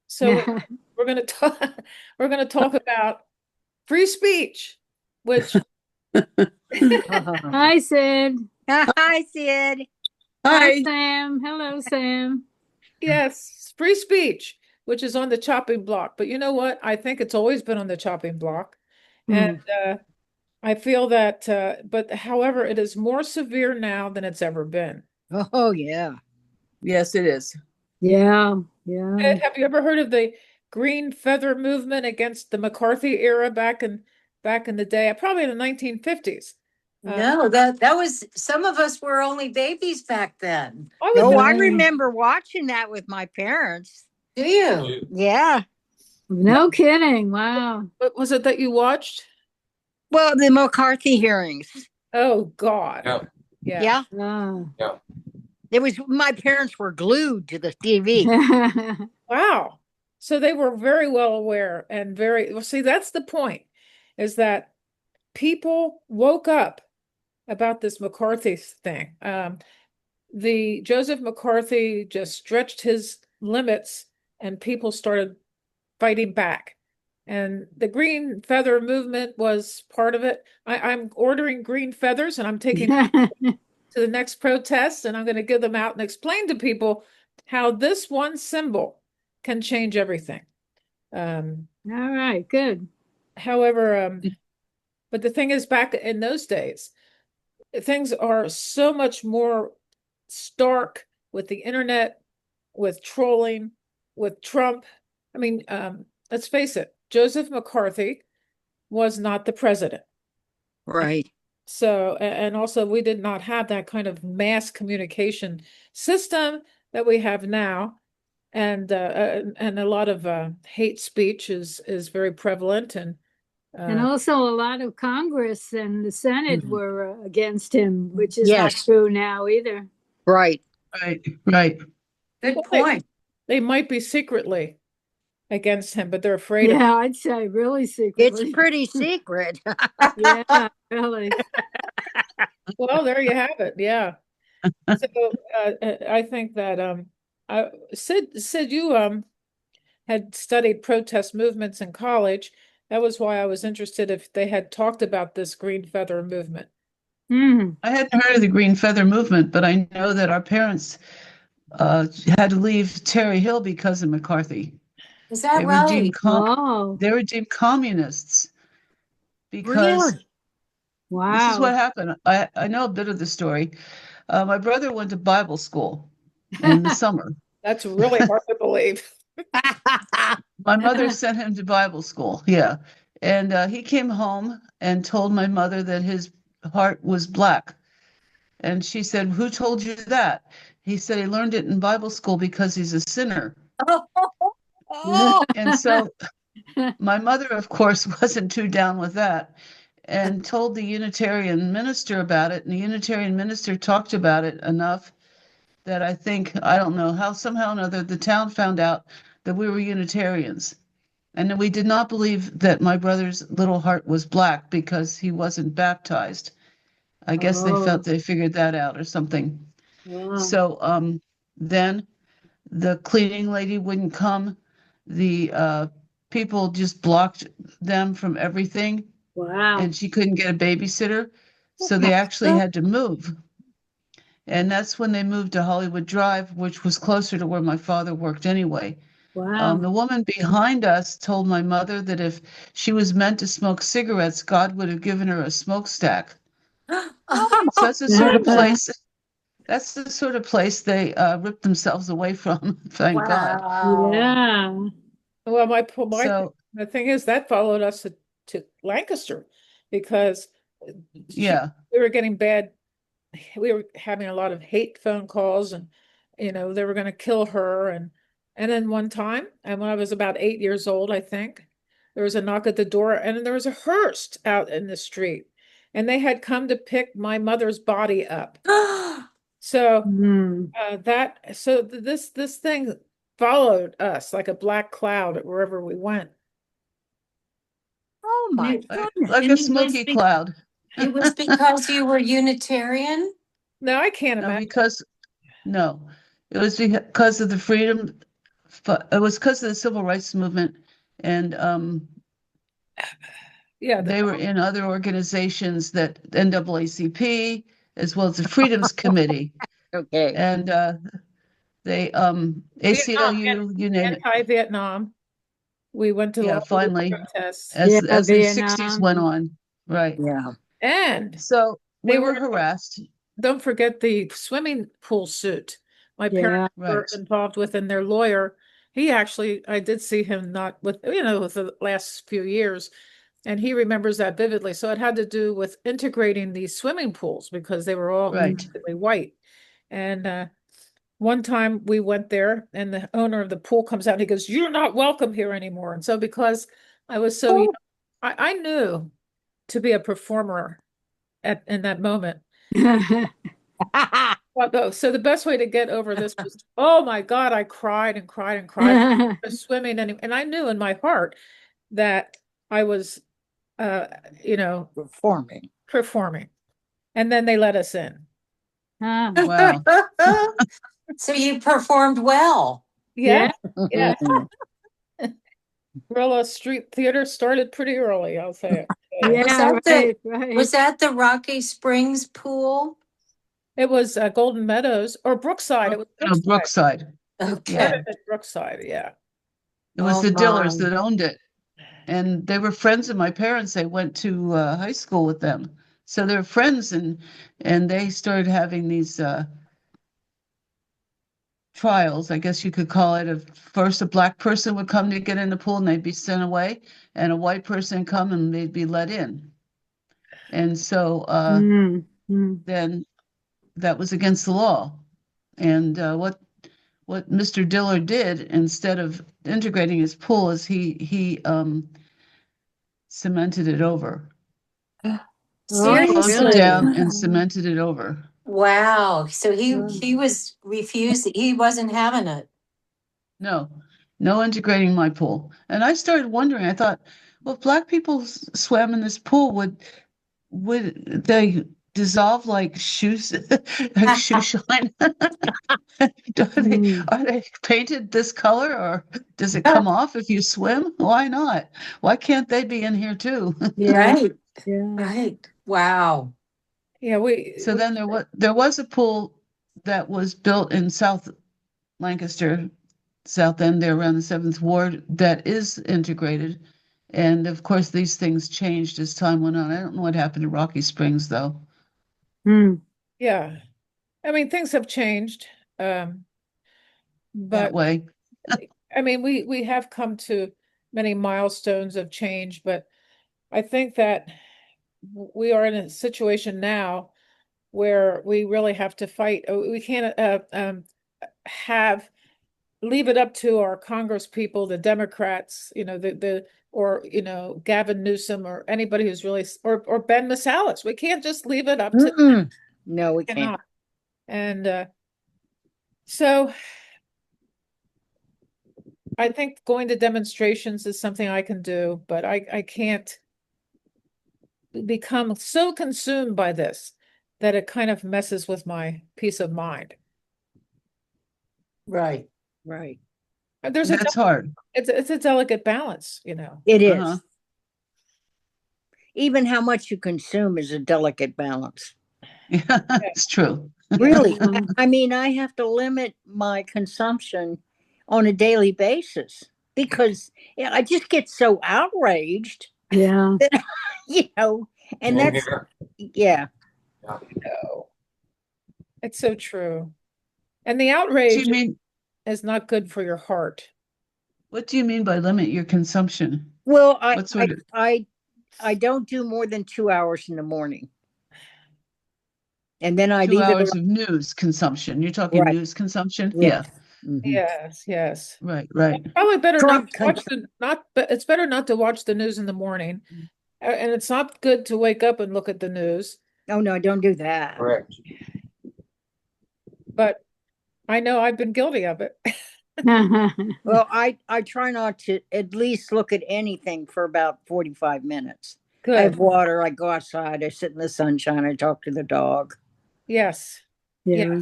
So we're going to talk we're going to talk about free speech, which Hi, Sid. Hi, Sid. Hi, Hi. Sam. Hello, Sam. yes, free speech, which is on the chopping block. But you know what? I think it's always been on the chopping block. And Hmm. I feel that, but however, it is more severe now than it's ever been. Oh, yeah. Yes, it is. Yeah, yeah. Ed, have you ever heard of the Green Feather movement against the McCarthy era back in the day? Probably in the 1950s. Uh, No, that was some of us were only babies back then. I was Oh, I Yeah. remember watching that with my parents. Do you? Yeah. No kidding. Wow. what was it that you watched? Well, the McCarthy hearings. Oh God. Yeah, Yeah. Yeah. Ah. yeah. It was my parents were glued to the TV. Wow. So they were very well aware and very well. See, that's the point, is that people woke up about this McCarthy thing. The Joseph McCarthy just stretched his limits and people started fighting back. And the green feather movement was part of it. I'm ordering green feathers and I'm taking them to the next protest and I'm going to give them out and explain to people how this one symbol can change everything. All right, good. However, but the thing is, back in those days, things are so much more stark with the internet, with trolling, with Trump. I mean, let's face it, Joseph McCarthy was not the president. Right. So, and also we did not have that kind of mass communication system that we have now. And a lot of hate speech is very prevalent and And uh, also, a lot of Congress and the Senate Mhm. were against him, which is not Yes. true now either. Right. Right, right. Good well, they, point. they might be secretly against him, but they're afraid of him. Yeah, I'd say really It's secretly. pretty secret. Yeah, really. Well, there you have it. Yeah. So I think that Sid, you had studied protest movements in college. That was why I was interested if they had talked about this green feather movement. Hmm. I hadn't heard of the Green Feather Movement, but I know that our parents had to leave Terry Hill because of McCarthy. Is that right? Oh, They were deemed communists because Really? this is what wow. happened. I know a bit of the story. My brother went to Bible school in the summer. That's really hard to believe. My mother sent him to Bible school. Yeah. And he came home and told my mother that his heart was black. And she said, "Who told you that?" He said he learned it in Bible school because he's a sinner. Oh, And so my mother, of course, wasn't too down with that and told the Unitarian minister about it. And the Unitarian minister talked about it enough that I think, I don't know how, somehow or another, the town found out that we were Unitarians. And that we did not believe that my brother's little heart was black because he wasn't baptized. I guess they felt Oh, they figured that out or something. wow. So then the cleaning lady wouldn't come. The people just blocked them from everything, Wow. and she couldn't get a babysitter. So they actually had to move. And that's when they moved to Hollywood Drive, which was closer to where my father worked anyway. Wow. The woman behind us told my mother that if she was meant to smoke cigarettes, God would have given her a smokestack. So that's the sort of place. That's the sort of place they ripped themselves away from. Thank God. Wow. Yeah. Well, my So the thing is that followed us to Lancaster because she yeah, we were getting bad. We were having a lot of hate phone calls, and they were going to kill her. And then one time, and when I was about 8 years old, I think there was a knock at the door, and there was a hearse out in the street, and they had come to pick my mother's body up. So Hmm. this thing followed us like a black cloud wherever we went. oh And my it, goodness. like a and it was smoky cloud. it was because you were Unitarian? No, I can't No, imagine. because no, it was because of the freedom it was because of the civil rights movement, and Yeah, they were in other organizations, that NAACP, as well as the Freedoms Committee, Okay. and they Vietnam, ACLU, you name it. anti-Vietnam. We went to Yeah, all the finally, protests, Yeah, as the 60s went Vietnam. on, right? Yeah. and So they we were were. harassed, Don't forget the swimming pool suit my parents Yeah. were right? involved with, and their lawyer. He actually, I did see him not with, with the last few years, and he remembers that vividly. So it had to do with integrating these swimming pools because they were all Right. completely white. And one time we went there, and the owner of the pool comes out and he goes, "You're not welcome here anymore." And so because I was so young, I knew to be a performer in that moment. Well, so the best way to get over this was, oh my God, I cried and cried and cried. I was swimming, and I knew in my heart that I was, uh, you know, Performing. performing. And then they let us in. Ah, Wow. So you performed well. Yeah, yeah. yeah. Guerrilla Street Theater started pretty early, I'll say it. Yeah, Was right. that the Rocky Springs pool? It was Golden Meadows or Brookside. It was No, Brookside. Brookside. Okay. Yeah. Started at Brookside, yeah. It was Oh the my. Dillers that owned it. And they were friends of my parents. They went to high school with them. So they're friends, and they started having these trials, I guess you could call it. First, a black person would come to get in the pool and they'd be sent away, and a white person come and they'd be let in. And so Mm, mm. then that was against the law. And what Mr. Diller did, instead of integrating his pool, is he cemented it over. Oh, Closed it Seriously? down really? and cemented it over. Wow. So Wow. he was refused. He wasn't having it. No, no integrating my pool. And I started wondering, I thought, well, if black people swam in this pool, would they dissolve like shoes, like shoe shine? Mm. Are they painted this color, or does it come off if you swim? Why not? Why can't they be in here too? Yeah, Right. yeah. Right. Wow. Yeah, So then there was a pool that was built in South Lancaster, South End there around the 7th Ward, that is integrated. And of course, these things changed as time went on. I don't know what happened to Rocky Springs, though, Mm. yeah. I mean, things have changed. Um, that but way. I mean, we have come to many milestones of change, but I think that we are in a situation now where we really have to fight. We can't have leave it up to our Congress people, the Democrats, the or Gavin Newsom or anybody who's really or Ben Masalis. We can't just leave it up to Mm-mm. No, we can't. cannot. And so I think going to demonstrations is something I can do, but I can't become so consumed by this that it kind of messes with my peace of mind. Right. Right. There's That's hard. it's a delicate balance, you know. It is. Uh-huh. Even how much you consume is a delicate balance. Yeah, it's true. Really. Yeah. I mean, I have to limit my consumption on a daily basis because I just get so outraged, Yeah. you know, and that's, yeah. No, it's so true. And the Do outrage you mean, is not good for your heart. what do you mean by limit your consumption? Well, What sort of I don't do more than 2 hours in the morning. And then I 2 hours of news consumption? You're talking right. news consumption? Yes. Yeah, Mhm. Yes, yes. right, right. Probably better Trump not to watch but it's better not to watch the news in the morning. And it's not good to wake up and look at the news. Oh no, don't do that. Correct. But I know I've been guilty of it. Well, I try not to at least look at anything for about 45 minutes. I have Good. water, I go outside, I sit in the sunshine, I talk to the dog. Yes. Yeah.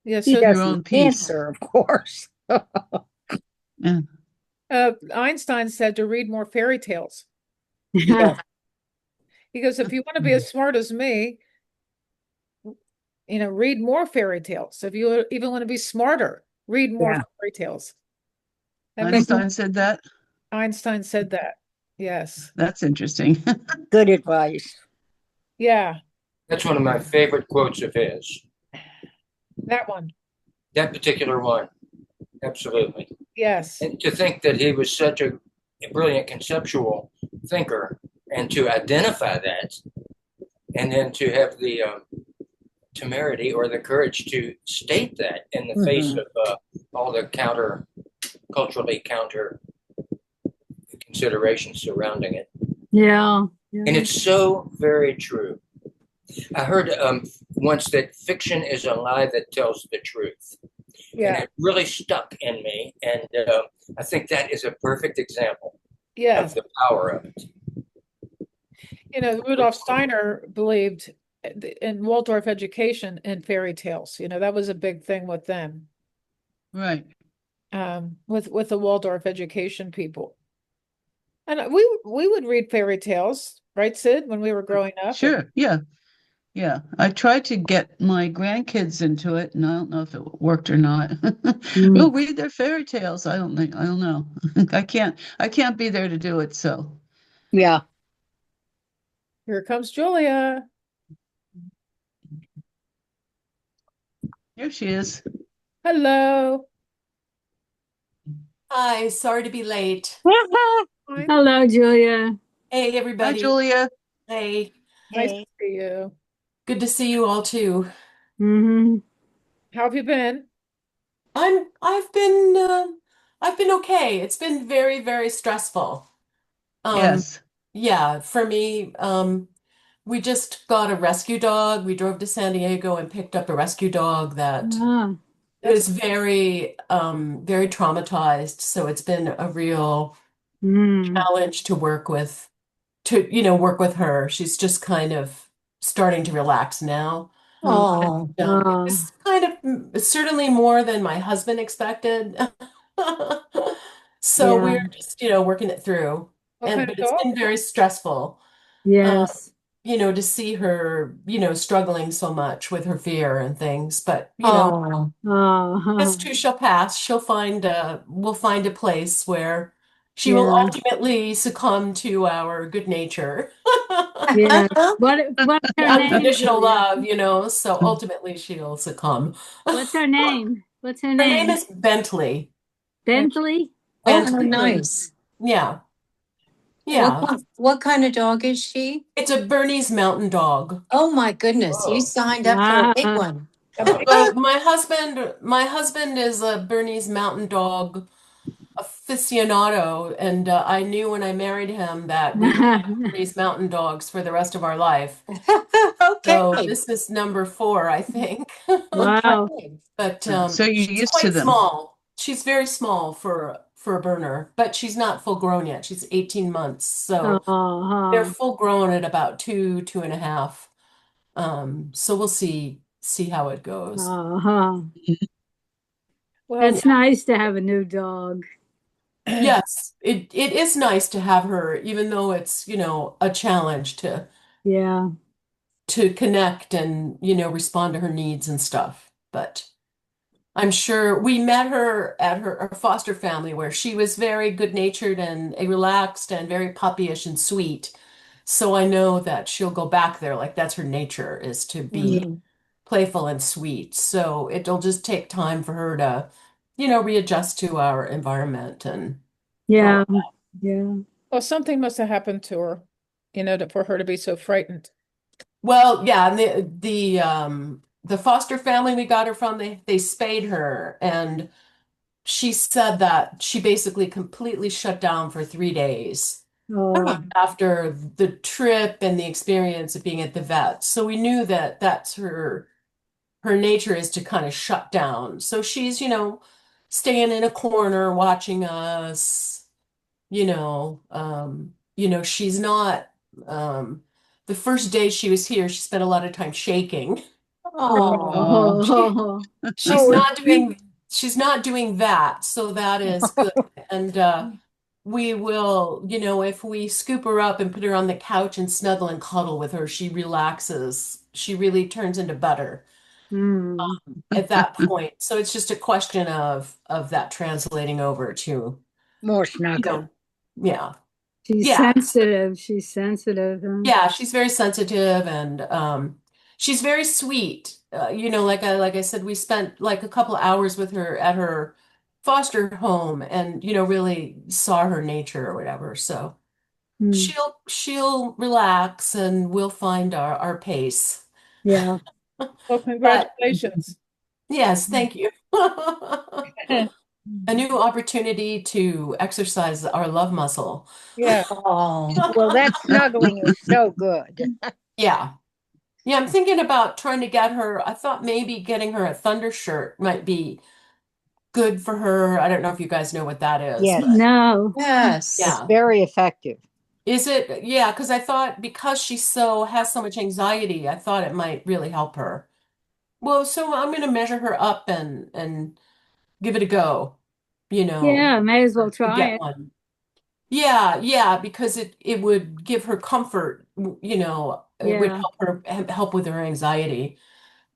Yeah. He So Your doesn't own peace. answer, of course. Yeah. Einstein said to read more fairy tales. Yeah. He goes, if you want to be as smart as me, read more fairy tales. If you even want to be smarter, read more Yeah. fairy tales. That makes Einstein said that. Einstein said that. Yes. That's interesting. Good advice. Yeah, That's one of my favorite quotes of his. that one. That particular one. Absolutely. Yes. And to think that he was such a brilliant conceptual thinker and to identify that and then to have the temerity or the courage to state that in the face of all the culturally counter considerations surrounding it. Yeah. And it's so very true. I heard once that fiction is a lie that tells the truth. And Yeah. it really stuck in me. And I think that is a perfect example Yes. of the power of it. Rudolf Steiner believed in Waldorf education and fairy tales. That was a big thing with them, Right. with the Waldorf education people. And we would read fairy tales, right, Sid, when we were growing up? Sure. Yeah. Yeah. I tried to get my grandkids into it, and I don't know if it worked or not. We'll read their fairy tales. I don't know. I can't be there to do it, so. Yeah. Here comes Julia. Here she is. Hello. Hi, sorry to be late. Fine. Hello, Julia. Hey, Hi, everybody. Julia. Hey, Nice to Hey. see you. good to see you all too. Hmm. How have you been? I'm I've been uh, I've been okay. It's been very, very stressful. Um, Yes. yeah, for me, we just got a rescue dog. We drove to San Diego and picked up a rescue dog that Ah, was very, very traumatized. So it's been a real mm, challenge to work with, work with her. She's just kind of starting to relax now. Oh, It ah, was kind of certainly more than my husband expected. So yeah, we're just, working it through. What kind But of it's dog? been very stressful, uh, yes. to see her, struggling so much with her fear and things. But, oh, this Oh, too shall pass. We'll find a place where she will yeah, ultimately succumb to our good nature. yeah. What's The her name, unconditional Julia? love, so ultimately she'll succumb. What's her name? What's her Her name name? is Bentley. Bentley? Oh, how Bentley. nice. Yeah. What Yeah. what kind of dog is she? It's a Bernese Mountain Dog. Oh my goodness, you Whoa. signed up for a big Wow. one. A big Well, my husband is a Bernese Mountain Dog aficionado, and I knew when I married him that we would have Bernese Mountain Dogs for the rest of our life. So Okay. this is number 4, I think. Wow. Okay. But So you're she's used to quite them. small. She's very small for a Berner, but she's not full grown yet. She's 18 months, so they're Oh, full grown at about 2.5. So we'll see how it goes. oh. well, That's nice to have a new dog. Yes, it is nice to have her, even though it's, a challenge Yeah, to connect and, respond to her needs and stuff. But I'm sure we met her at her foster family where she was very good-natured and relaxed and very puppyish and sweet. So I know that she'll go back there. Like that's her nature is to be Mhm. playful and sweet. So it'll just take time for her to, readjust to our environment and all yeah, of that. yeah. well, something must have happened to her, for her to be so frightened. Well, yeah, and the foster family we got her from, they spayed her, and she said that she basically completely shut down for 3 days Oh, Oh, after the trip and the experience of being at the vet. So we knew that that's her nature is to kind of shut down. So she's, staying in a corner watching us, she's not the first day she was here, she spent a lot of time shaking. oh. Oh, She oh, she's oh, not doing she's not doing that, so that is good. And we will, if we scoop her up and put her on the couch and snuggle and cuddle with her, she relaxes. She really turns into butter Mm. at that point. So it's just a question of that translating over to, More you snuggle. know, yeah. She's Yeah. sensitive. She's sensitive. Huh? Yeah, she's very sensitive and she's very sweet. Like I said, we spent like a couple hours with her at her foster home and really saw her nature or whatever. So Mm. she'll relax and we'll find our pace. Yeah. Well, But congratulations. yes, thank you. A new opportunity to exercise our love muscle. Yeah. Oh, Well, that snuggling is so good. Yeah. Yeah, I'm thinking about trying to get her. I thought maybe getting her a thunder shirt might be good for her. I don't know if you guys know what that is, Yes, but No. it's yes. yeah. very effective. Is it? Yeah, because I thought because has so much anxiety, I thought it might really help her. Well, so I'm gonna measure her up and give it a go, Yeah, may as well to try get it. one. Yeah, yeah, because it would give her comfort, it would Yeah. help with her anxiety.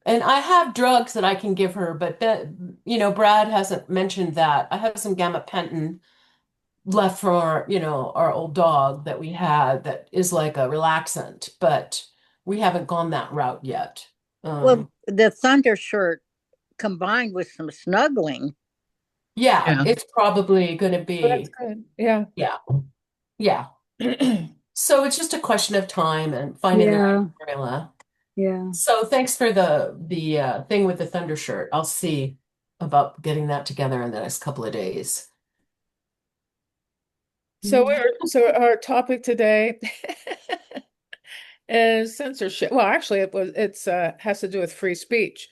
And I have drugs that I can give her, but Brad hasn't mentioned that. I have some gabapentin left for, our old dog that we had that is like a relaxant, but we haven't gone that route yet. Well, the thunder shirt combined with some snuggling. Yeah, Yeah. it's probably going to Well, that's be, good. Yeah. yeah, yeah. So it's just a question of time and finding the right Yeah. formula. Yeah. So thanks for the thing with the thunder shirt. I'll see about getting that together in the next couple of days. Mm. So our topic today is censorship. Well, actually, it's has to do with free speech,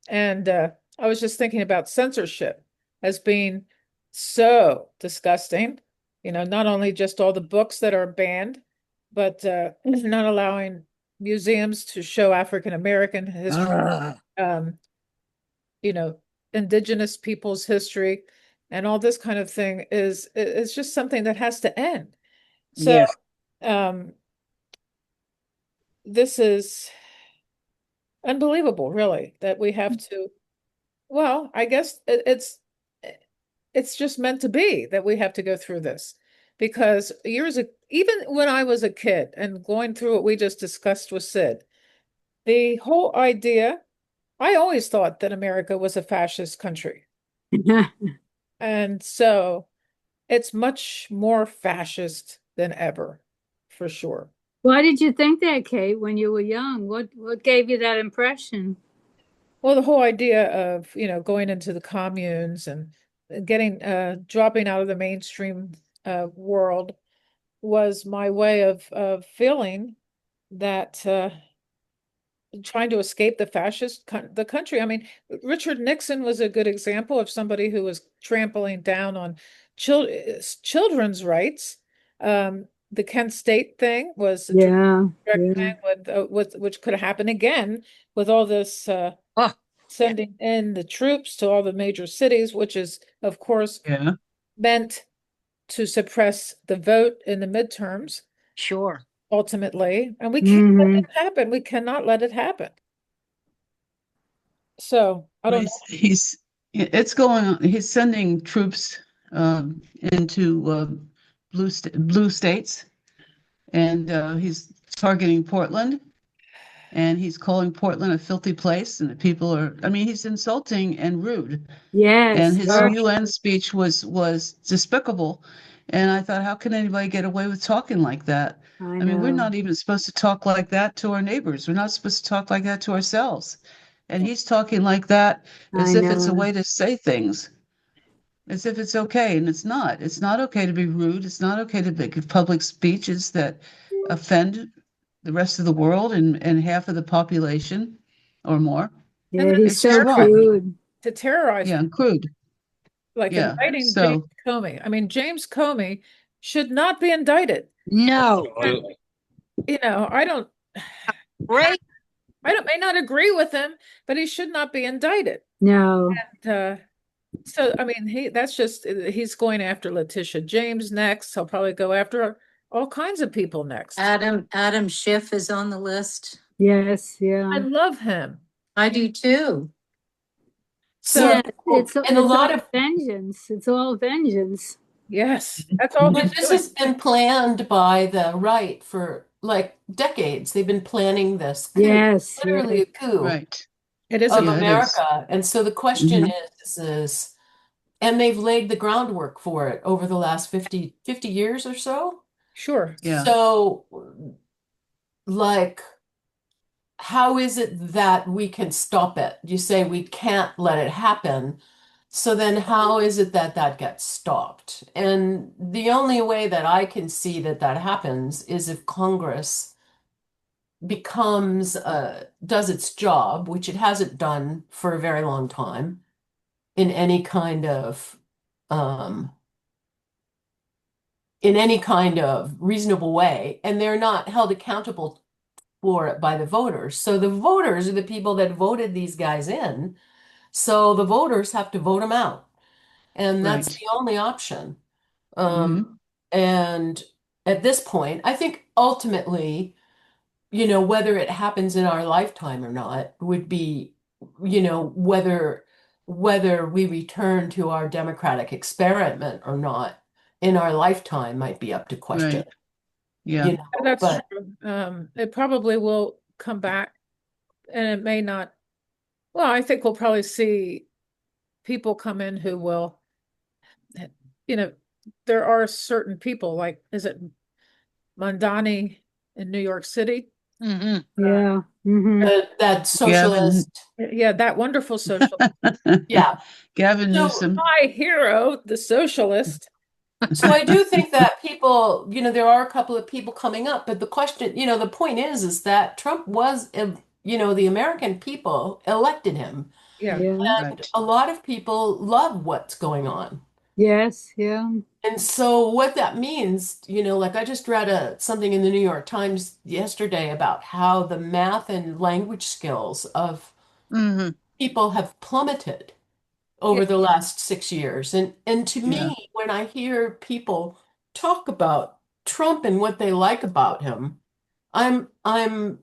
and I was just thinking about censorship as being so disgusting. Not only just all the books that are banned, but not allowing museums to show African American history, Ugh. um, you know, indigenous people's history, and all this kind of thing is just something that has to end. So, Yes. um, this is unbelievable, really, that we have to, well, I guess it's just meant to be that we have to go through this because even when I was a kid and going through what we just discussed with Sid, the whole idea, I always thought that America was a fascist country. And so it's much more fascist than ever, for sure. Why did you think that, Kate, when you were young? What gave you that impression? Well, the whole idea of, going into the communes and getting dropping out of the mainstream world was my way of feeling that trying to escape the the country. I mean, Richard Nixon was a good example of somebody who was trampling down on children's rights. The Kent State thing was a Yeah. direct Yeah. thing with which could happen again with all this Oh, yeah, sending in the troops to all the major cities, which is, of course, Yeah. meant to suppress the vote in the midterms sure. ultimately. And we can't let Hmm. it happen. We cannot let it happen. So I don't know. It's going on. He's sending troops into blue states, and he's targeting Portland, and he's calling Portland a filthy place, and the people are. I mean, he's insulting and rude. And Yes. his Very UN speech was despicable. And I thought, how can anybody get away with talking like that? I I mean, we're know. not even supposed to talk like that to our neighbors. We're not supposed to talk like that to ourselves. And he's talking like that I as if it's a know. way to say things, as if it's okay. And it's not. It's not okay to be rude. It's not okay to give public speeches that offend the rest of the world and half of the population or more. And Yeah, then he's It's so just wrong. crude. to terrorize Yeah, people, and crude. like Yeah. indicting James So, Comey. I mean, James Comey should not be indicted. No. Absolutely. I don't Great. may not agree with him, but he should not be indicted. No. And So, I mean, he's going after Letitia James next. He'll probably go after all kinds of people next. Adam Schiff is on the list. Yes, I yeah. love him. I do too. So, Yeah, it's and a lot all of vengeance. It's all vengeance. yes, that's all they're but this doing. has been planned by the right for like decades. They've been planning this coup, Yes, literally yes. a coup Right. It is of Yeah, it is. America. And so the question Mhm. is, and they've laid the groundwork for it over the last 50 years or so. Sure. Yeah. So, like, how is it that we can stop it? You say we can't let it happen. So then how is it that that gets stopped? And the only way that I can see that that happens is if Congress does its job, which it hasn't done for a very long time in any kind of um, reasonable way, and they're not held accountable for it by the voters. So the voters are the people that voted these guys in. So the voters have to vote them out. And that's Right. the only option. Hmm. And at this point, I think ultimately, whether it happens in our lifetime or not would be, whether we return to our democratic experiment or not in our lifetime might be up to question, Right. Yeah. That's but true. It probably will come back, and it may not. Well, I think we'll probably see people come in who will, you know, there are certain people like, is it Mondani in New York City? Hmm. Yeah. Hmm. that Gavin. socialist, Yeah, that wonderful social. yeah. Gavin So Newsom. My hero, the socialist. So I do think that people, there are a couple of people coming up, but the question, the point is that Trump was, the American people elected him, Yeah. Yeah. and Right. a lot of people love what's going on. Yes, yeah. And so what that means, like I just read something in the New York Times yesterday about how the math and language skills of Hmm. people have plummeted Yeah. over the last 6 years. And to Yeah. me, when I hear people talk about Trump and what they like about him, I'm I'm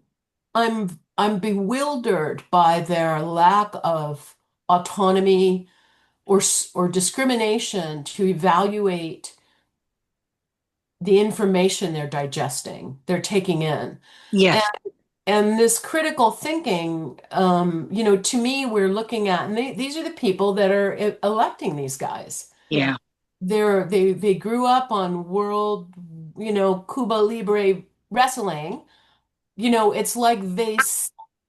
I'm bewildered by their lack of autonomy or discrimination to evaluate the information they're digesting, they're taking in. And Yes. and this critical thinking, to me, we're looking at, and these are the people that are electing these guys. Yeah. Yeah. They grew up on world, Cuba Libre wrestling. It's like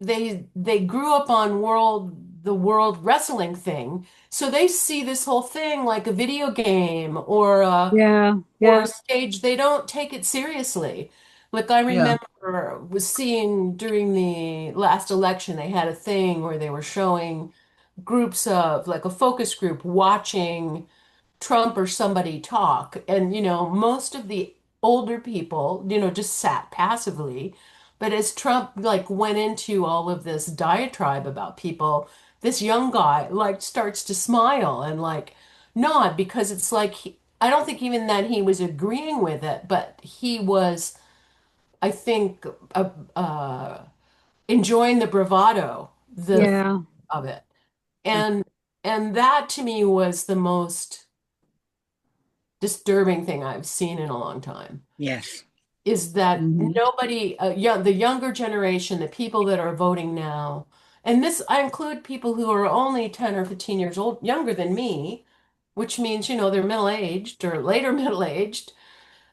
they grew up on the world wrestling thing. So they see this whole thing like a video game Yeah. or a Yeah. stage. They don't take it seriously. Like I Yeah. remember was seeing during the last election, they had a thing where they were showing groups of like a focus group watching Trump or somebody talk. And, most of the older people, just sat passively. But as Trump like went into all of this diatribe about people, this young guy like starts to smile and like nod because it's like I don't think even that he was agreeing with it, but he was, I think, enjoying the bravado, Yeah. of it. And that to me was the most disturbing thing I've seen in a long time Yes. is that Hmm. nobody, the younger generation, the people that are voting now, and this, I include people who are only 10 or 15 years old, younger than me, which means, they're middle-aged or later middle-aged,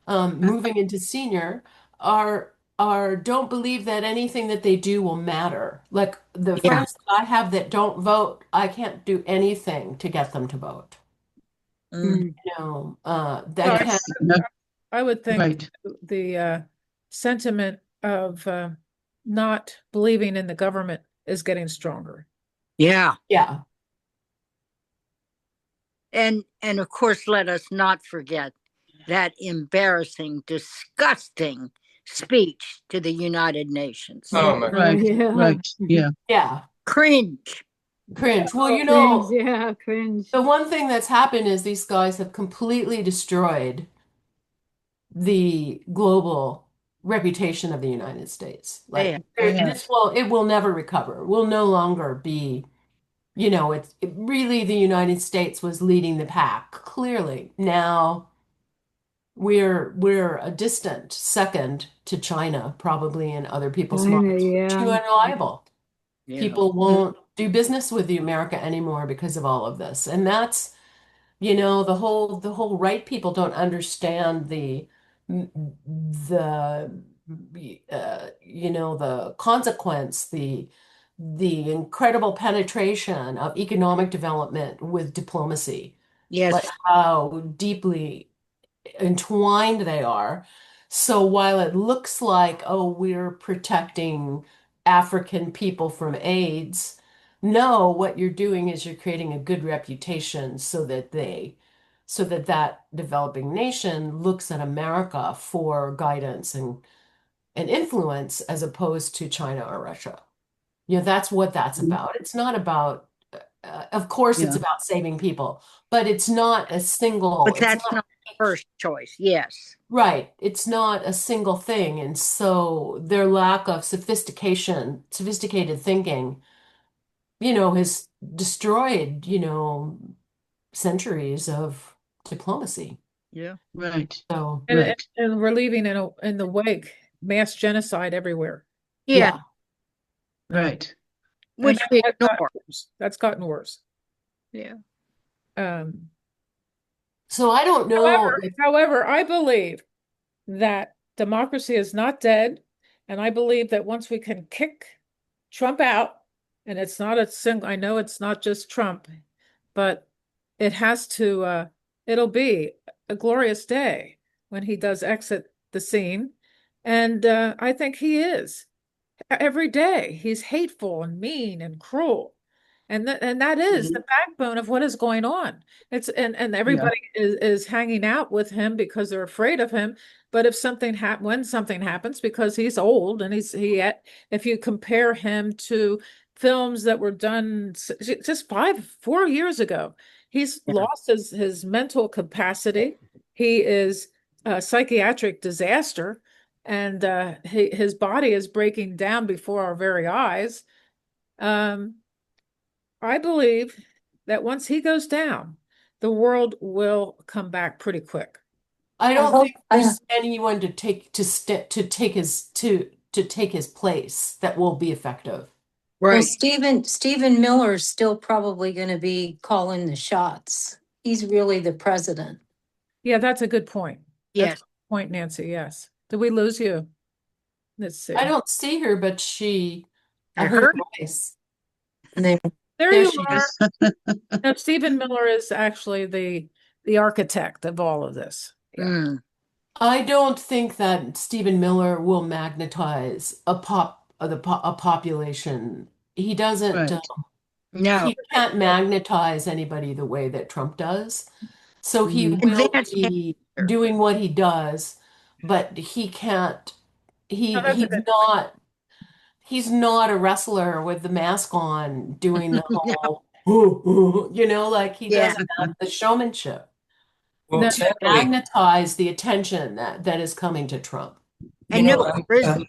moving into senior, don't believe that anything that they do will matter. Like the Yeah. friends that I have that don't vote, I can't do anything to get them to vote. Mm. Mm. That Well, can Yes. No, I would think right. the sentiment of not believing in the government is getting stronger. Yeah. yeah. And of course, let us not forget that embarrassing, disgusting speech to the United Nations. Yeah. Oh my, Oh, Right. yeah. Right. Yeah. Yeah. Cringe. Cringe. Well, you Cringe, know, yeah, cringe. the one thing that's happened is these guys have completely destroyed the global reputation of the United States. Yeah, Like They have. it will never recover. Will no longer be, it really the United States was leading the pack, clearly. Now we're a distant second to China, probably in other people's China, minds. yeah. Too unreliable. yeah, People won't do business with the America anymore because of all of this. And that's, the whole right people don't understand the consequence, the incredible penetration of economic development with diplomacy, like yes, how deeply entwined they are. So while it looks like, oh, we're protecting African people from AIDS, no, what you're doing is you're creating a good reputation so that developing nation looks at America for guidance and influence as opposed to China or Russia. That's what that's about. It's not about, of course, it's Yeah. about saving people, but it's not but it's that's not not first choice. Yes, right. It's not a single thing. And so their lack of sophisticated thinking, has destroyed, centuries of diplomacy. yeah, Right. So, And Right. we're leaving in the wake mass genocide everywhere. yeah, yeah. Uh, Right. and which we that's gotten ignore. worse. That's gotten worse. Yeah, Um, So I don't know however, if however, I believe that democracy is not dead, and I believe that once we can kick Trump out, and it's not a single, I know it's not just Trump, but it has to, it'll be a glorious day when he does exit the scene. And I think he is. Every day he's hateful and mean and cruel. And that is the Mhm. backbone of what is going on. And Yeah. everybody is hanging out with him because they're afraid of him. But when something happens, because he's old and if you compare him to films that were done just 4 years ago, he's yeah, lost his mental capacity. He is a psychiatric disaster, and his body is breaking down before our very eyes. Um, I believe that once he goes down, the world will come back pretty quick. I I don't hope think I there's anyone to take his place that will be effective. well, right. Stephen Miller is still probably going to be calling the shots. He's really the president. Yeah, that's a good point. That's a Yes, good point, Nancy. Yes. Did we lose you? Let's I see. don't see her, but I I heard heard. her voice. And they, There There you she are. is. No, Stephen Miller is actually the architect of all of this. Yeah. Mm, I don't think that Stephen Miller will magnetize a population. He doesn't. Right. no, He can't magnetize anybody the way that Trump does. So he Hmm. will advanced be cancer. doing what he does, but he can't. No, He that's a he's good point. not. He's not a wrestler with the mask on doing the No, whole, like he yeah, doesn't have the showmanship Well, No, to sadly, magnetize the attention that is coming to Trump. you and no know, charisma.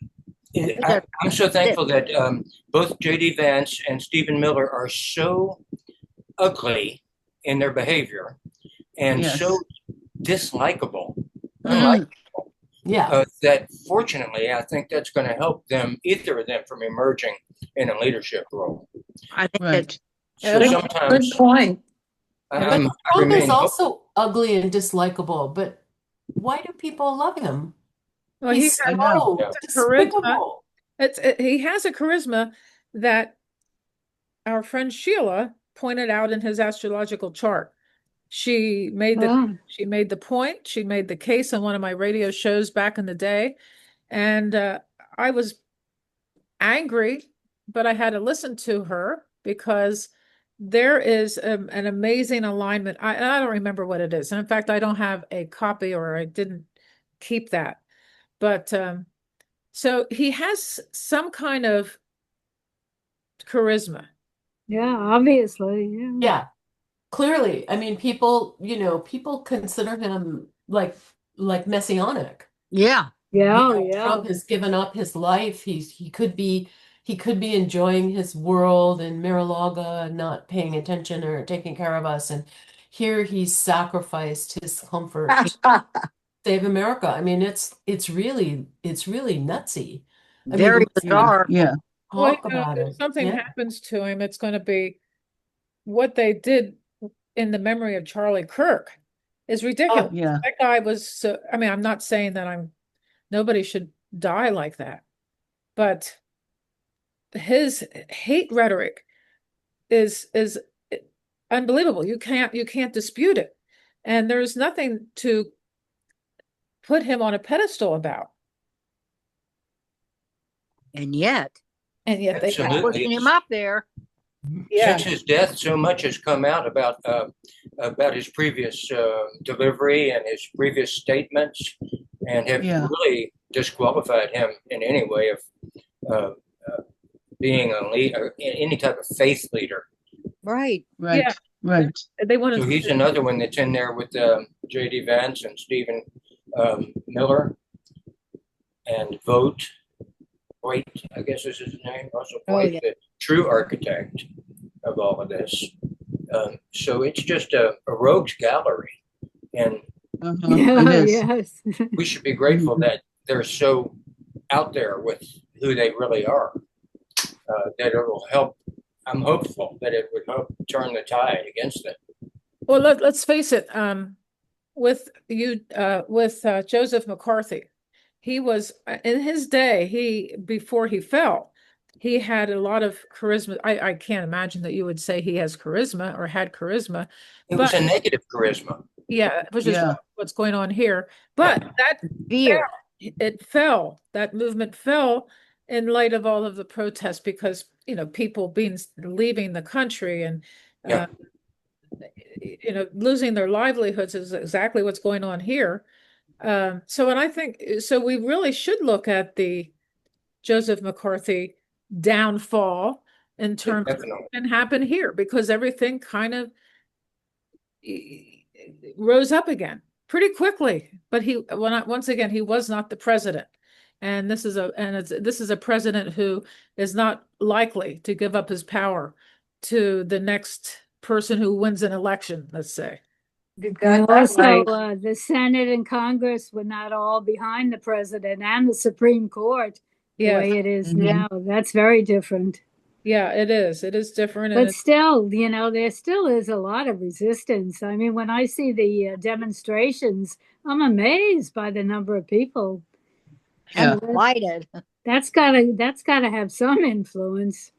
He does I'm so it. thankful that both J.D. Vance and Stephen Miller are so ugly in their behavior and so Yes. dislikable, Mm, unlikable, Yeah. that fortunately, I think that's going to help them, either of them, from emerging in a leadership role. I think that's Right. So that's good sometimes point. But I Trump is remain hopeful. also ugly and dislikable, but why do people love him? well, he He's Yeah, I has know. so yeah. charisma. despicable. He has a charisma that our friend Sheila pointed out in his astrological chart. She made the Oh, she made the point, she made the case on one of my radio shows back in the day, and I was angry, but I had to listen to her because there is an amazing alignment. I don't remember what it is, and in fact, I don't have a copy, or I didn't keep that. But so he has some kind of charisma. Yeah, obviously. Yeah. Yeah, clearly. I mean, people, people consider him like messianic. Yeah. Yeah, oh, yeah. Trump has given up his life. He could be enjoying his world in Mar-a-Lago and not paying attention or taking care of us. And here he's sacrificed his comfort to save America. I mean, it's really nutsy. I mean, Very listening to bizarre. Yeah. people Well, talk about if it. something Yeah. happens to him, it's going to be what they did in the memory of Charlie Kirk is ridiculous. Oh, Yeah. That guy was so, I mean, I'm not saying that nobody should die like that, but his hate rhetoric is unbelievable. You can't dispute it. And there's nothing to put him on a pedestal about. And yet, And yet they have. Absolutely. pushing him up there. Yeah. Since his death, so much has come out about his previous delivery and his previous statements, and have Yeah. really disqualified him in any way of uh, uh, being a leader, any type of faith leader. Right. Right. Yeah. Right. They want So to he's another one that's in there with J.D. Vance and Stephen Miller and Voigt, I guess is his name, Russell Oh, Voigt, yeah. the true architect of all of this. So it's just a rogues gallery, and Uh-huh. Yeah, It is. yes. we should be grateful that they're so out there with who they really are. That it will help. I'm hopeful that it would help turn the tide against them. Well, let's face it, with Joseph McCarthy, he was in his day, before he fell, he had a lot of charisma. I can't imagine that you would say he has charisma or had charisma, It was but a negative charisma. yeah, which is Yeah. what's going on here. But that Fear. that movement fell in light of all of the protests because, people leaving the country and Yeah. losing their livelihoods is exactly what's going on here. And I think so we really should look at the Joseph McCarthy downfall in terms of Definitely. what can happen here because everything kind of rose up again pretty quickly. But once again, he was not the president. And this is a president who is not likely to give up his power to the next person who wins an election, let's say. And also, the Senate and Congress were not all behind the president and the Supreme Court the Yes. way it is Mhm. now. That's very different. Yeah, it is. It is different. But still, there still is a lot of resistance. I mean, when I see the demonstrations, I'm amazed by the number of people. Yeah. And Delighted. that's gotta have some influence.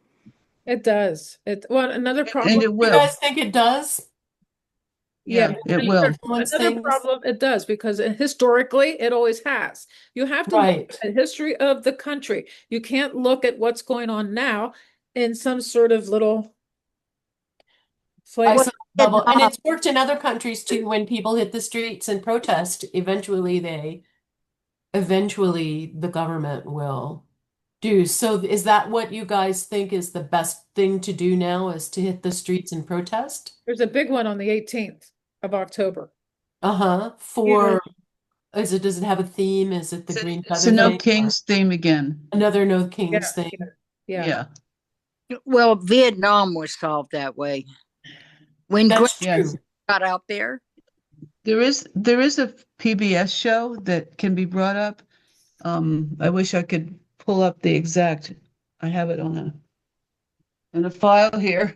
It does. Well, another problem. And it You will. guys think it does? Yeah, it will. Influence Another things? problem, it does, because historically it always has. You have to Right. look at the history of the country. You can't look at what's going on now in some sort of little Isolate flavor. bubble. And it's worked in other countries too. When people hit the streets and protest, eventually the government will do. So is that what you guys think is the best thing to do now, is to hit the streets and protest? There's a big one on the 18th of October. Uh-huh. Does it have a theme? Is it the green It's feather a No thing? Kings theme again. Another No Kings Yeah, thing. Yeah. Yeah. Well, Vietnam was solved that way. When That's Grant true. got out there. There is a PBS show that can be brought up. I wish I could pull up the exact. I have it in a file here.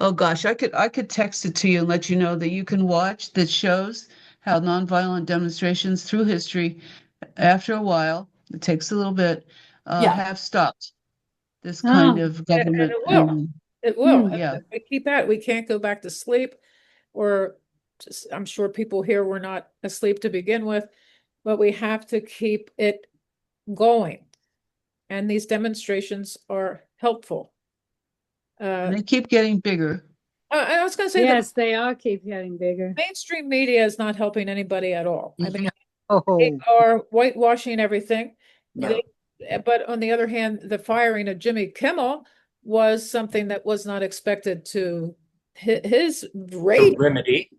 Oh gosh, I could text it to you and let you know that you can watch that shows how nonviolent demonstrations through history, after a while, it takes a little bit, Yeah. have stopped this kind Oh. of government. it will. and- It will. Yeah. If we keep at it, we can't go back to sleep, or I'm sure people here were not asleep to begin with, but we have to keep it going. And these demonstrations are helpful. And they keep getting bigger. I was going to say Yes, they are keep getting bigger. the mainstream media is not helping anybody at all. I mean, they Oh, are whitewashing everything. no. But on the other hand, the firing of Jimmy Kimmel was something that was not expected to his To rate. remedy.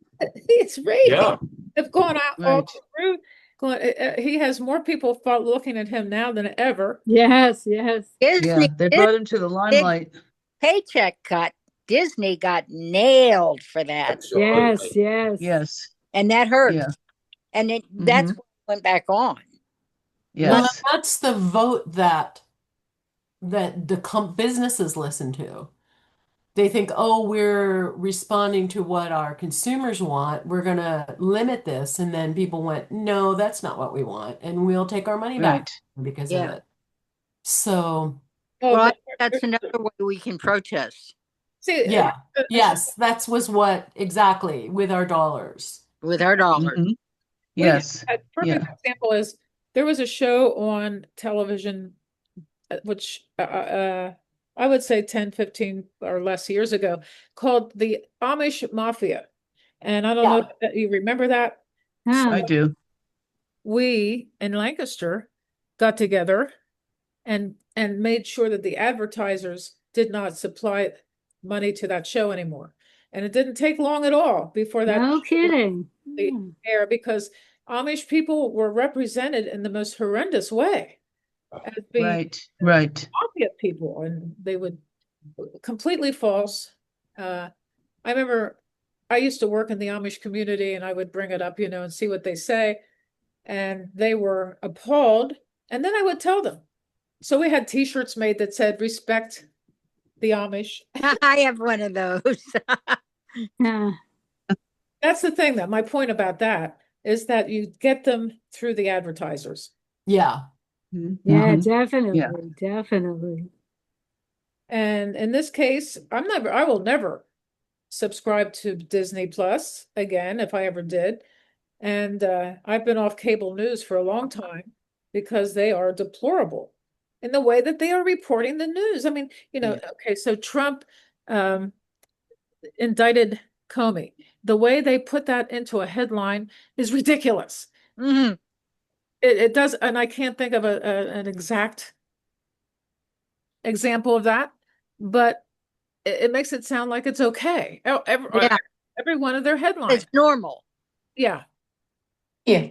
His rating Yeah. have gone out all Right. through. He has more people looking at him now than ever. Yes, yes. Yeah, Disney they brought him to the limelight. paycheck cut. Disney got nailed for that, Yes, Absolutely. yes. Yes. and that hurt. Yeah. And that's Mhm. when it went back on. Well, Yes. that's the vote that the businesses listen to. They think, oh, we're responding to what our consumers want. We're going to limit this. And then people went, no, that's not what we want. And we'll take our money back Right. because of Yeah. it. So, Oh, Well, I but think that's another way we can protest see, yeah, I yes, that's was what exactly with our dollars. with our dollars. Mhm. we Yes. a perfect Yeah. example is there was a show on television, which I would say 10, 15 or less years ago, called The Amish Mafia. And I don't know if you remember that. Huh. I do. We in Lancaster got together and made sure that the advertisers did not supply money to that show anymore. And it didn't take long at all before that No show went kidding. off the Hmm. air, because Amish people were represented in the most horrendous way as being Right. Right. mafia people, and they would completely false. I remember I used to work in the Amish community, and I would bring it up, and see what they say, and they were appalled. And then I would tell them. So we had T-shirts made that said "Respect the Amish." I have one of those. Yeah. That's the thing, that my point about that is that you get them through the advertisers. Yeah. Yeah, Mhm. definitely, Yeah. definitely. And in this case, I will never subscribe to Disney Plus again if I ever did. And I've been off cable news for a long time because they are deplorable in the way that they are reporting the news. I mean, okay, so Trump indicted Comey. The way they put that into a headline is ridiculous. Mhm. It does, and I can't think of an exact example of that, but it makes it sound like it's okay. Yeah, Every one of their headlines. it's normal. Yeah. Yeah.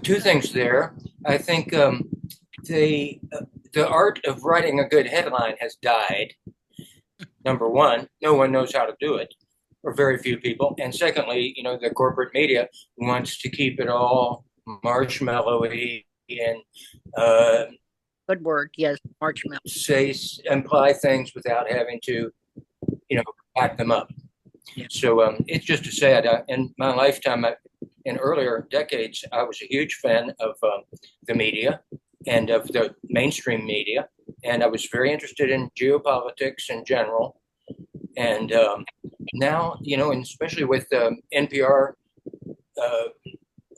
Two things there. I think the art of writing a good headline has died. Number one, no one knows how to do it, or very few people. And secondly, the corporate media wants to keep it all marshmallowy and Good word. Yes, marshmallow. imply things without having to, back them up. Yeah. So it's just to say, in my lifetime, in earlier decades, I was a huge fan of the media and of the mainstream media, and I was very interested in geopolitics in general. And now, and especially with NPR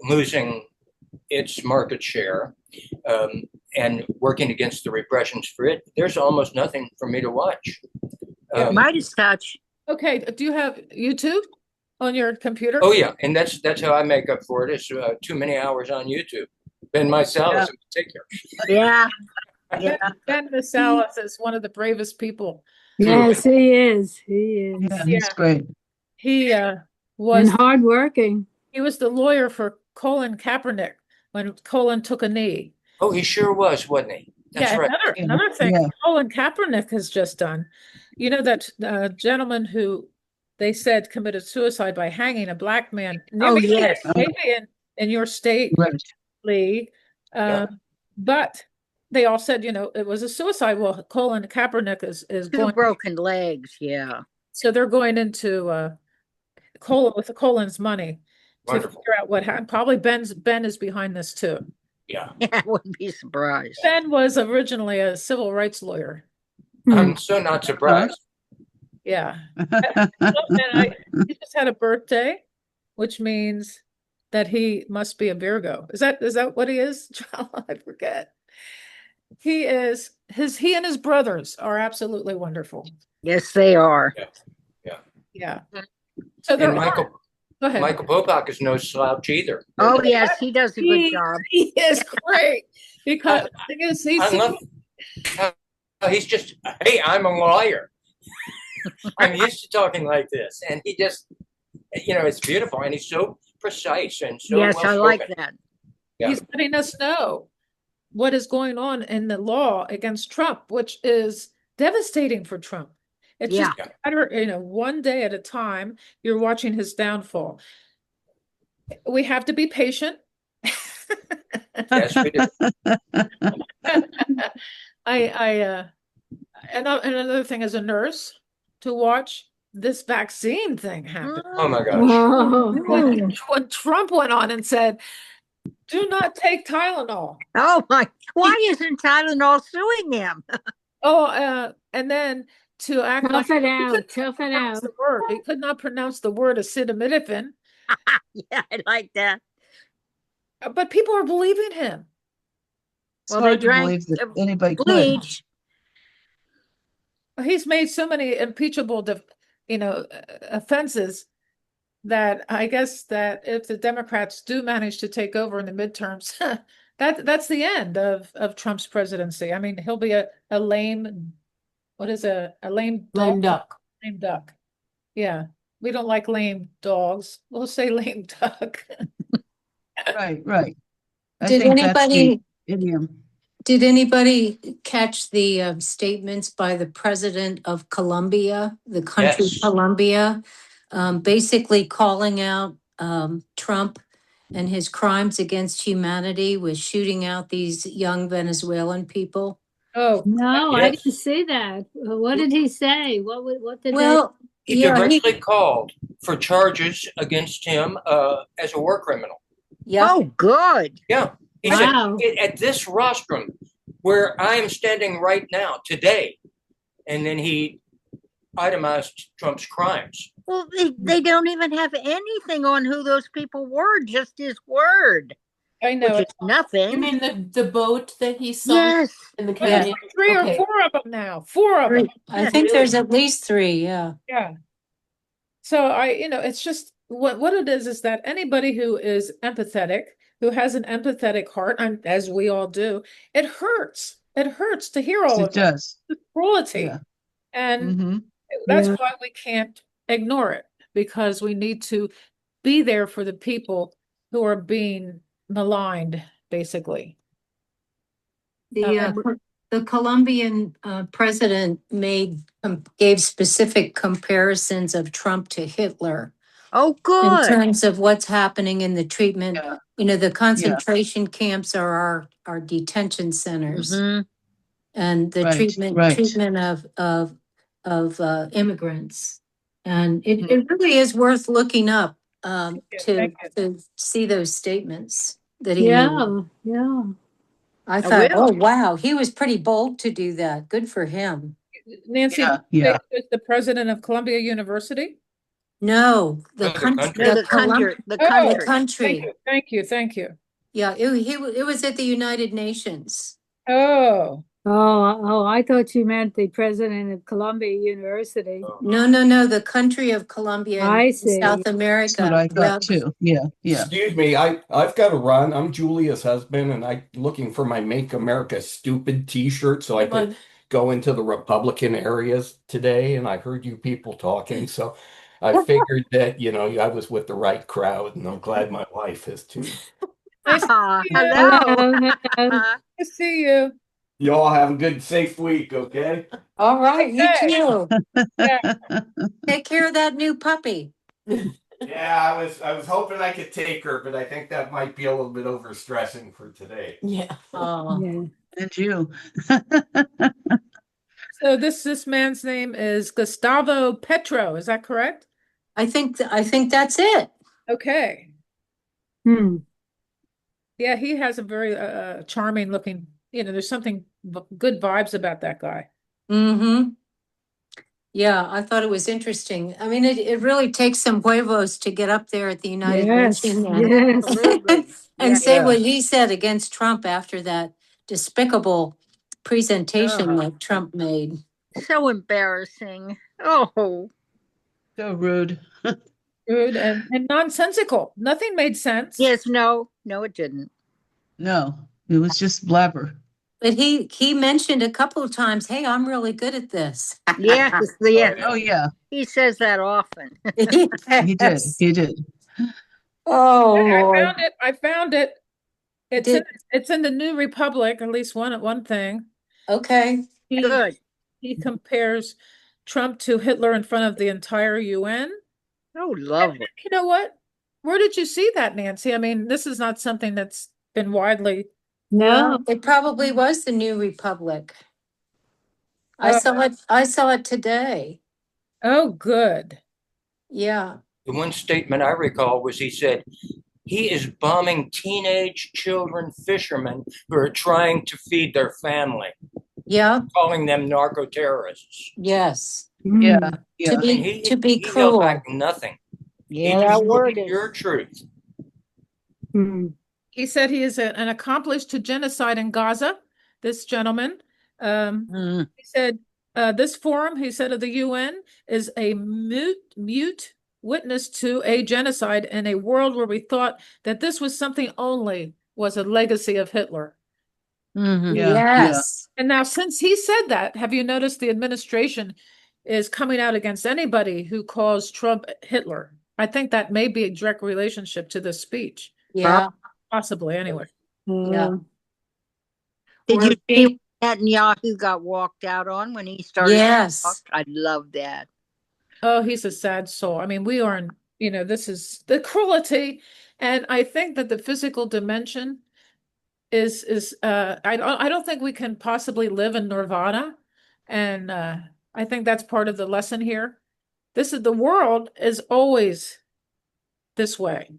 losing its market share and working against the repressions for it, there's almost nothing for me to watch. Midas touch. Okay. Do you have YouTube on your computer? Oh yeah, and that's how I make up for it. Is too many hours on YouTube. Ben Mysalis in particular. Yeah. Yeah. Ben Masalis is one of the bravest people. Yes, he is. He is. Yeah. He's great. He And was hardworking. he was the lawyer for Colin Kaepernick when Colin took a knee. Oh, he sure was, wasn't he? That's Yeah, right. another thing Yeah. Colin Kaepernick has just done. You know that gentleman who they said committed suicide by hanging a black man. Oh, Maybe- yes. maybe in your state, Right. Lee, Yeah. but they all said it was a suicide. Well, Colin Kaepernick is Two going, broken legs. Yeah. so they're going into Colin with Colin's money to Wonderful. figure out what happened. Probably Ben is behind this too. Yeah. I wouldn't be surprised. Ben was originally a civil rights lawyer. I'm so not surprised. Yeah. And he just had a birthday, which means that he must be a Virgo. Is that what he is? I forget. He and his brothers are absolutely wonderful. Yes, they are. Yeah. So they're And Michael go ahead. Popak is no slouch either. Oh, yes, he does a good He- job. He is great because the thing is I love He's just, hey, I'm a lawyer. I'm used to talking like this. And he just, it's beautiful. And he's so precise and so Yes, well I like spoken. that. Yeah. He's letting us know what is going on in the law against Trump, which is devastating for Trump. It's Yeah. just a matter, one day at a time, you're watching his downfall. We have to be patient. Yes, we do. And another thing as a nurse to watch this vaccine thing happen. Oh my gosh. Oh, When Trump went on and said, do not take Tylenol. Oh my, why isn't Tylenol suing him? Oh, and then to act tough like it he out, couldn't tough it pronounce out. the word. He could not pronounce the word acetaminophen, Yeah, I like that. but people are believing him. It's Well, they hard to drank believe that anybody could. bleach. He's made so many impeachable, offenses that I guess that if the Democrats do manage to take over in the midterms, that's the end of Trump's presidency. I mean, he'll be a lame, what is a lame Lame dog? duck. Lame duck. Yeah. We don't like lame dogs. We'll say lame duck. Right, right. I Did think that's the anybody idiom. did anybody catch the statements by the president of Colombia, the country Yes. Colombia, basically calling out Trump and his crimes against humanity with shooting out these young Venezuelan people? Oh, No, I Yes. didn't see that. What did he say? What did Well, He yeah, directly called for charges against him as a war criminal. yeah. Oh, good. Yeah. He Wow. said, at this rostrum where I am standing right now, today, and then he itemized Trump's crimes. Well, they don't even have anything on who those people were, just his word, I know which it. is nothing. You mean the boat that he sunk Yes. in the There's Caribbean? three or Okay. four of them now. Four of them. I think there's at least 3, yeah. Yeah. So it's just what it is that anybody who is empathetic, who has an empathetic heart, and as we all do, it hurts. It hurts to hear all It of that. does. The cruelty. Yeah. And Mm-hmm. that's Yeah. why we can't ignore it, because we need to be there for the people who are being maligned, basically. The Colombian president gave specific comparisons of Trump to Hitler Oh, in good. terms of what's happening in the treatment. Yeah. The concentration camps are our detention centers, Mhm. and the Right, treatment right. of immigrants. And it really is worth looking up Thank you. to see those statements that he made. Yeah, yeah. I I thought, will. oh wow, he was pretty bold to do that. Good for him. Nancy, Yeah, did you say yeah. he was the president of Columbia University? No, the No, the country, country. No, the country. The Oh, country. country. Thank you. Yeah, it was at the United Nations. Oh, Oh, I thought you meant the president of Columbia University. No, the country of Colombia I in see. South That's what America. I Yeah. thought too. Yeah, yeah. Excuse me, I've got to run. I'm Julia's husband, and I'm looking for my "Make America Stupid" T-shirt so I can go into the Republican areas today. And I heard you people talking, so I figured that I was with the right crowd, and I'm glad my wife is too. nice to see you. Hello, hello. Nice to see you. You all have a good, safe week, okay? All right, you Okay. too. Yeah. Take care of that new puppy. Yeah, I was hoping I could take her, but I think that might be a little bit overstressing for today. Yeah. Oh, Yeah. And you. So this man's name is Gustavo Petro. Is that correct? I think that's it. Okay. Hmm. Yeah, he has a very charming looking, there's something good vibes about that guy. Mm-hmm. Yeah, I thought it was interesting. I mean, it really takes some huevos to get up there at the United Yes, Nations yes. Absolutely. and Yeah. say what he said against Trump after that despicable presentation that Trump made. So embarrassing. Oh. So rude. Rude and nonsensical. Nothing made sense. Yes, no, it didn't. No, it was just blabber. But he mentioned a couple of times, hey, I'm really good at this. Yes, yes. Oh yeah, He says that often. he did. Yes. He did. Oh, I Lord. found it. I found it. Did, It's in the New Republic, at least one thing. okay. He Good. he compares Trump to Hitler in front of the entire UN. Oh, And lovely. you know what? Where did you see that, Nancy? I mean, this is not something that's been widely. No. It probably was the New Republic. I Oh, saw it. I saw it today. oh, good. Yeah. The one statement I recall was he said, he is bombing teenage children fishermen who are trying to feed their family, Yeah. calling them narco terrorists. Yes. Yeah, Mm. yeah. I mean, To be he held back cruel. nothing. He Yeah, just that spoke word is. pure truth. Mm. He said he is an accomplice to genocide in Gaza, this gentleman. He said, this forum, he said, of the UN is a mute witness to a genocide in a world where we thought that this was something only was a legacy of Hitler. Mhm. Yeah, yeah. Yes. And now, since he said that, have you noticed the administration is coming out against anybody who calls Trump Hitler? I think that may be a direct relationship to this speech, Yeah. possibly anyway. Yeah. Did you Or see be, what Netanyahu got walked out on when he started to talk? yes. I love that. Oh, he's a sad soul. I mean, we are in, this is the cruelty. And I think that the physical dimension is I don't think we can possibly live in nirvana. And I think that's part of the lesson here. The world is always this way,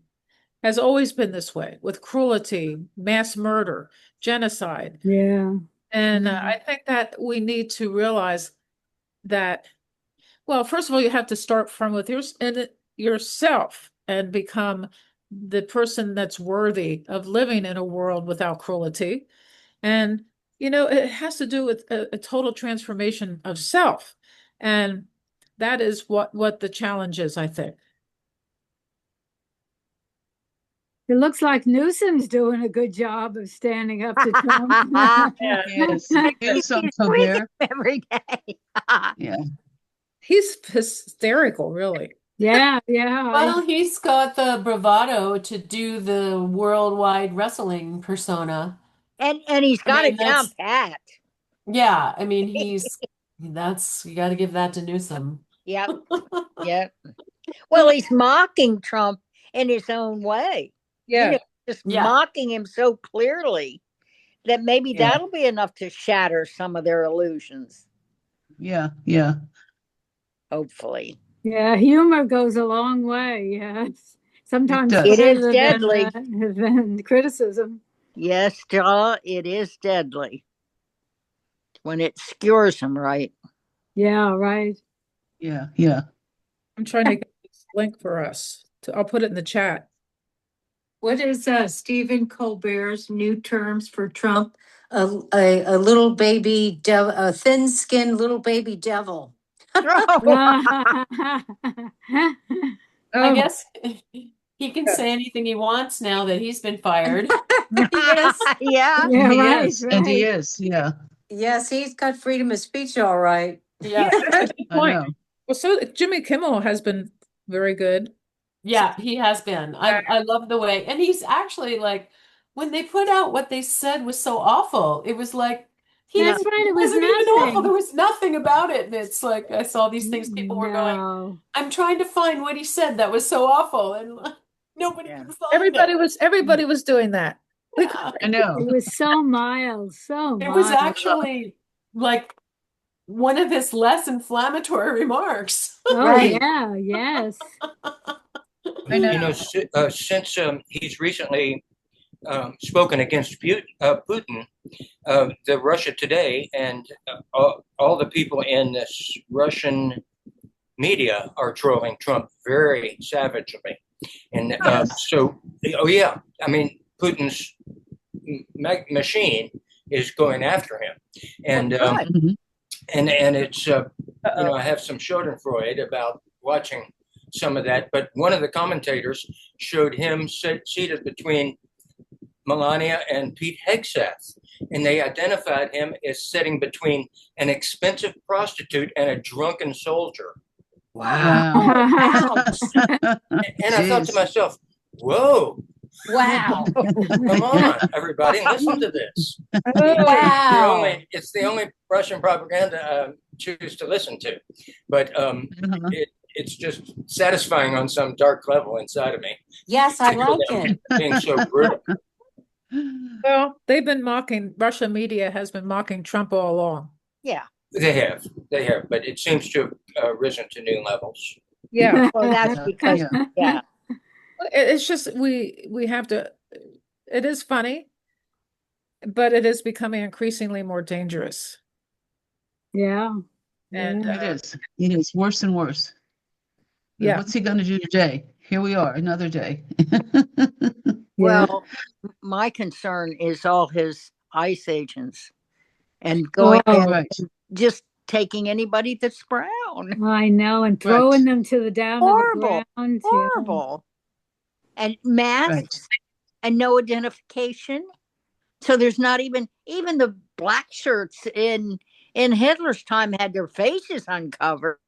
has always been this way with cruelty, mass murder, genocide. Yeah. And I think that we need to realize that, well, first of all, you have to start from yourself and become the person that's worthy of living in a world without cruelty. And, it has to do with a total transformation of self. And that is what the challenge is, I think. It looks like Newsom's doing a good job of standing up to Trump. Yeah. Yes. He's Newsom, tweeting Colbert. every day. Yeah. He's hysterical, really. Yeah, yeah. Well, he's got the bravado to do the worldwide wrestling persona. And he's I got mean, it down that's, pat. yeah, I mean, you got to give that to Newsom. Yep. Yep. Well, he's mocking Trump in his own way. Yeah. Just Yeah. mocking him so clearly that maybe Yeah. that'll be enough to shatter some of their illusions. Yeah. Yeah. Hopefully. Yeah, humor goes a long way. Yes. Sometimes does. It is further deadly. than criticism. Yes, Jaw, it is deadly when it skewers him right. Yeah, right. Yeah. Yeah. I'm trying to get this link for us. I'll put it in the chat. What is Stephen Colbert's new terms for Trump? A little baby devil, a thin-skinned little baby devil. I Oh, guess he can say anything he wants now that he's been fired. Yes. Yeah. Yeah, He right, is. And he right. is. Yeah. Yes, he's got freedom of speech, all right. Yeah. that's a good I point. know. Well, so Jimmy Kimmel has been very good. Yeah, he has been. I love the way, and he's actually like, when they put out what they said was so awful, it was like That's right. It was wasn't even awful. nothing. There was nothing about it. And it's like I saw these things people were going, No. I'm trying to find what he said that was so awful, and nobody Yeah. can find Everybody was doing that. We Yeah. I know. It was so mild, so It was mild. actually like one of his less inflammatory remarks. Oh, Right. yeah, yes. I know. Since he's recently spoken against Putin, the Russia Today and all the people in this Russian media are trolling Trump very savagely. And so, oh yeah, I mean, Putin's machine is going after him. And Good. and it's I have some Schadenfreude about watching some of that, but one of the commentators showed him seated between Melania and Pete Hegseth, and they identified him as sitting between an expensive prostitute and a drunken soldier. Wow. And I thought to myself, whoa, Wow. come on, everybody, listen to this. Wow. It's the only Russian propaganda I choose to listen to. But it's just satisfying on some dark level inside of me. Yes, I like it. Being so brutal. Well, they've been mocking, Russian media has been mocking Trump all along. Yeah. They have, but it seems to have risen to new levels. Yeah. Well, that's because, yeah. It's just, we have to, it is funny, but it is becoming increasingly more dangerous. Yeah. And It is worse and worse. yeah. What's he going to do today? Here we are, another day. Well, my concern is all his ICE agents and going Right. just taking anybody that's brown. I know, and throwing them to the down Horrible. to the ground. Horrible. And masks and no identification. So there's not even the black shirts in Hitler's time had their faces uncovered.